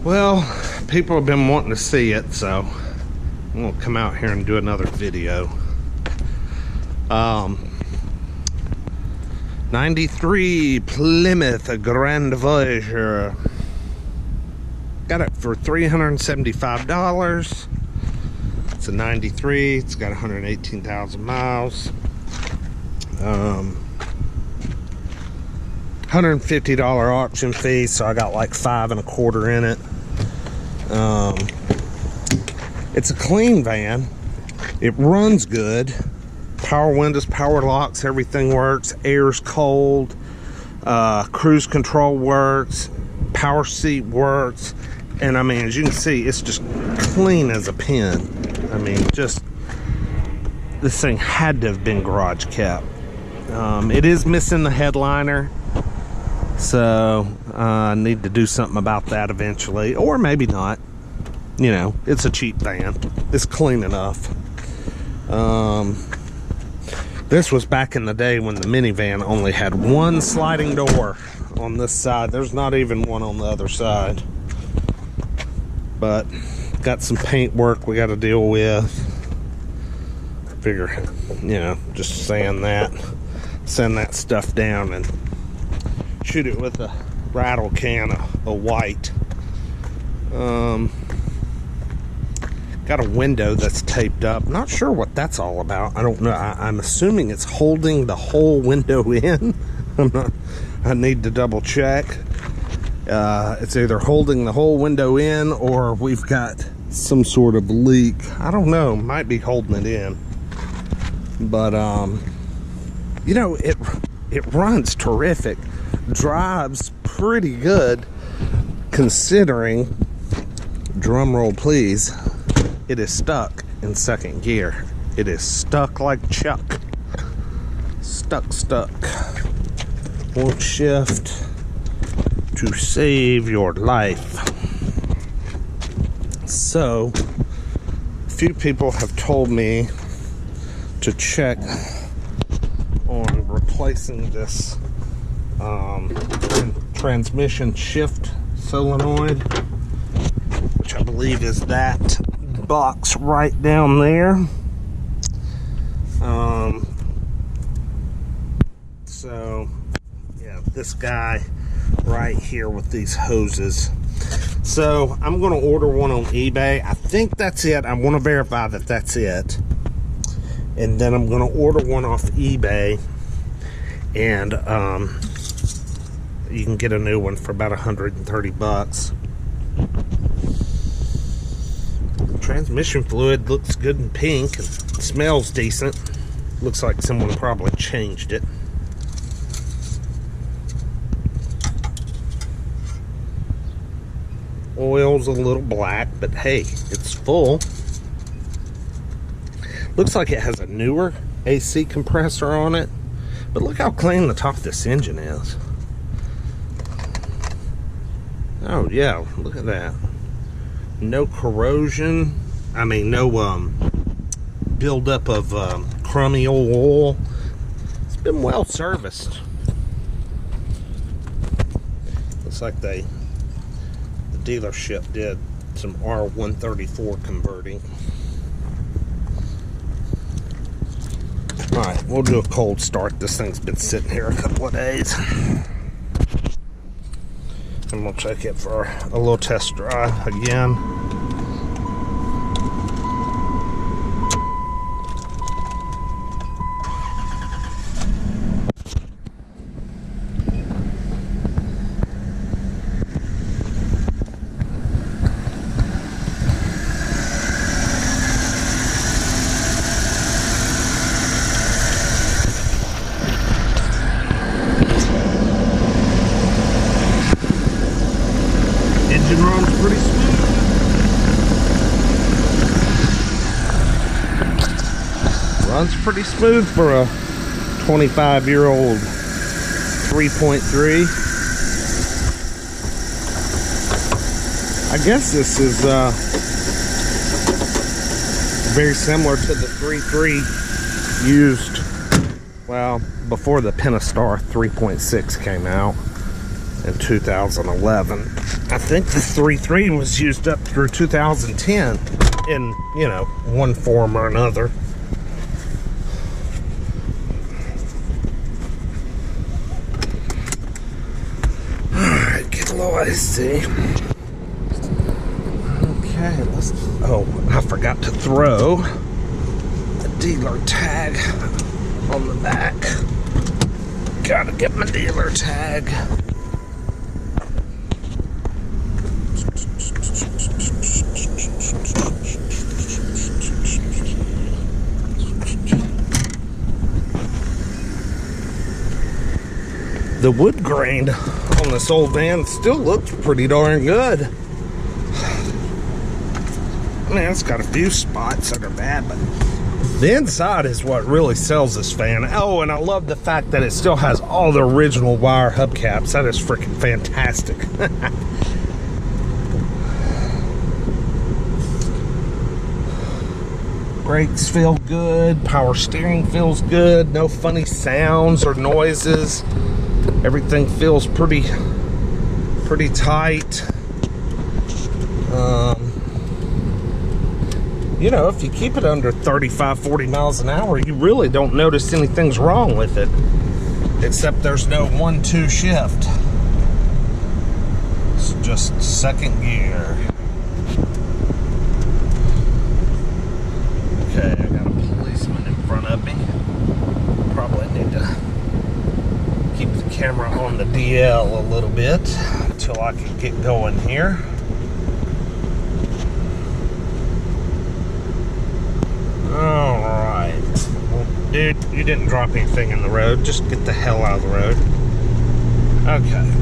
Well, people have been wanting to see it, so I'm gonna come out here and do another video. 93 Plymouth Grand Voyager. Got it for $375. It's a 93. It's got 118,000 miles. $150 auction fee, so I got like $5.25 in it. It's a clean van. It runs good. Power windows, power locks, everything works. Air's cold. Cruise control works. Power seat works. And I mean, as you can see, it's just clean as a pin. I mean, just this thing had to have been garage kept. It is missing the headliner, so I need to do something about that eventually, or maybe not. You know, it's a cheap van. It's clean enough. This was back in the day when the minivan only had one sliding door on this side. There's not even one on the other side. But got some paint work we got to deal with. Figure, you know, just sand that stuff down and shoot it with a rattle can of white. Got a window that's taped up. Not sure what that's all about. I don't know. I'm assuming it's holding the whole window in. I need to double check. It's either holding the whole window in or we've got some sort of leak. I don't know. Might be holding it in. But you know, it runs terrific. Drives pretty good considering, drum roll please, it is stuck in second gear. It is stuck like Chuck. Stuck. Won't shift to save your life. So, a few people have told me to check on replacing this transmission shift solenoid, which I believe is that box right down there. So yeah, this guy right here with these hoses. So I'm going to order one on eBay. I think that's it. I want to verify that that's it, and then I'm going to order one off eBay, and you can get a new one for about 130 bucks. Transmission fluid looks good and pink and smells decent. Looks like someone probably changed it. Oil's a little black, but hey, it's full. Looks like it has a newer AC compressor on it, but look how clean the top of this engine is. Oh yeah, look at that. No corrosion. I mean, no buildup of crummy old oil. It's been well serviced. Looks like the dealership did some R134 converting. Alright, we'll do a cold start. This thing's been sitting here a couple of days. And we'll take it for a little test drive again. Engine runs pretty smooth. Runs pretty smooth for a 25-year-old 3.3. I guess this is very similar to the 3.3 used, well, before the Pentastar 3.6 came out. in 2011. I think the 3.3 was used up through 2010 in, you know, one form or another. Alright, get a little AC. Okay, let's... Oh, I forgot to throw the dealer tag on the back. Gotta get my dealer tag. The wood grain on this old van still looks pretty darn good. I mean, it's got a few spots that are bad, but the inside is what really sells this fan. Oh, and I love the fact that it still has all the original wire hubcaps. That is freaking fantastic. Brakes feel good. Power steering feels good. No funny sounds or noises. Everything feels pretty tight. You know, if you keep it under 35, 40 miles an hour, you really don't notice anything's wrong with it. Except there's no 1-2 shift. It's just second gear. Okay, I got a policeman in front of me. Probably need to keep the camera on the DL a little bit until I can get going here. Alright. Well, dude, you didn't drop anything in the road. Just get the hell out of the road. Okay.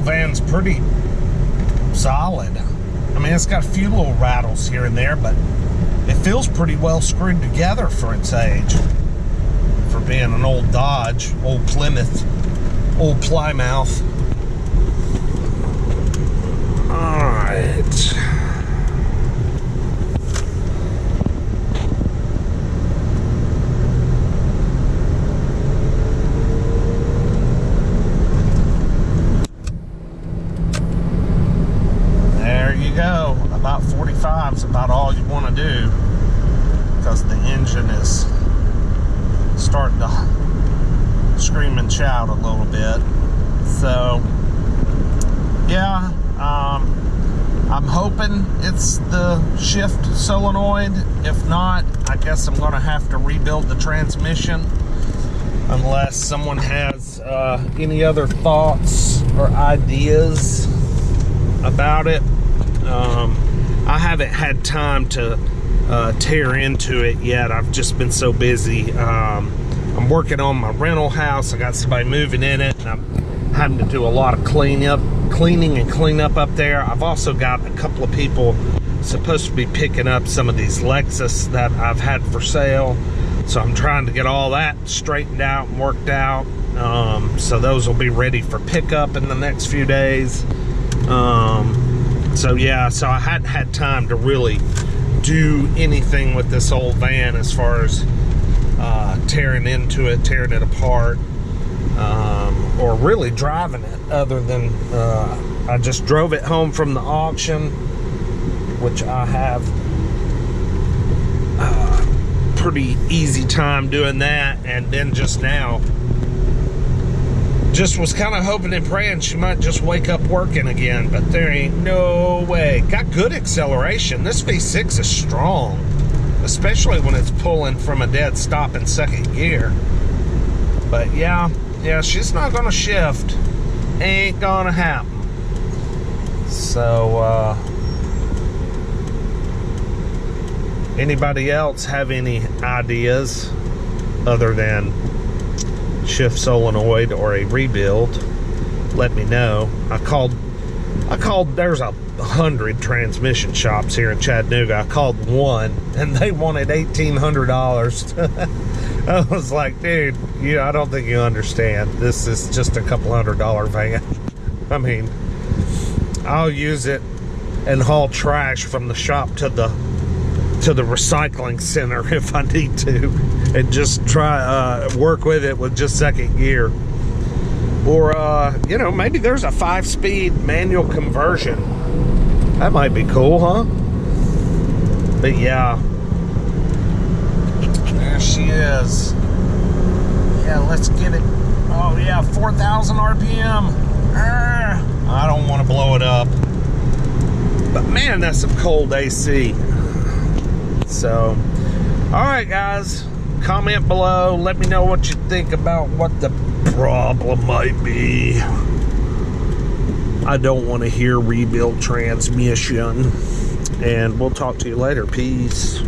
Van's pretty solid. I mean, it's got a few little rattles here and there, but it feels pretty well screwed together for its age. For being an old Dodge, old Plymouth, old Plymouth. Alright. Go about 45 is about all you want to do, because the engine is starting to scream and shout a little bit. So yeah, I'm hoping it's the shift solenoid. If not, I guess I'm going to have to rebuild the transmission, unless someone has any other thoughts or ideas about it. I haven't had time to tear into it yet. I've just been so busy. I'm working on my rental house. I got somebody moving in it, and I'm having to do a lot of cleaning and cleanup up there. I've also got a couple of people supposed to be picking up some of these Lexus that I've had for sale. So I'm trying to get all that straightened out and worked out. So those will be ready for pickup in the next few days. So yeah, so I hadn't had time to really do anything with this old van as far as tearing into it, tearing it apart, or really driving it, other than I just drove it home from the auction, which I have pretty easy time doing that. And then just now, just was kind of hoping and praying she might just wake up working again, but there ain't no way. Got good acceleration. This V6 is strong, especially when it's pulling from a dead stop in second gear. But yeah, she's not gonna shift. Ain't gonna happen. So anybody else have any ideas other than shift solenoid or a rebuild, let me know. I called, there's 100 transmission shops here in Chattanooga. I called one and they wanted $1,800. I was like, dude, I don't think you understand. This is just a couple $100 van. I mean, I'll use it and haul trash from the shop to the recycling center if I need to, and just try work with it with just second gear. Or maybe there's a 5-speed manual conversion. That might be cool, huh? But yeah, there she is. Yeah, let's get it. Oh yeah, 4,000 RPM. I don't want to blow it up, but man, that's some cold AC. So, all right, guys, comment below. Let me know what you think about what the problem might be. I don't want to hear rebuild transmission. And we'll talk to you later. Peace.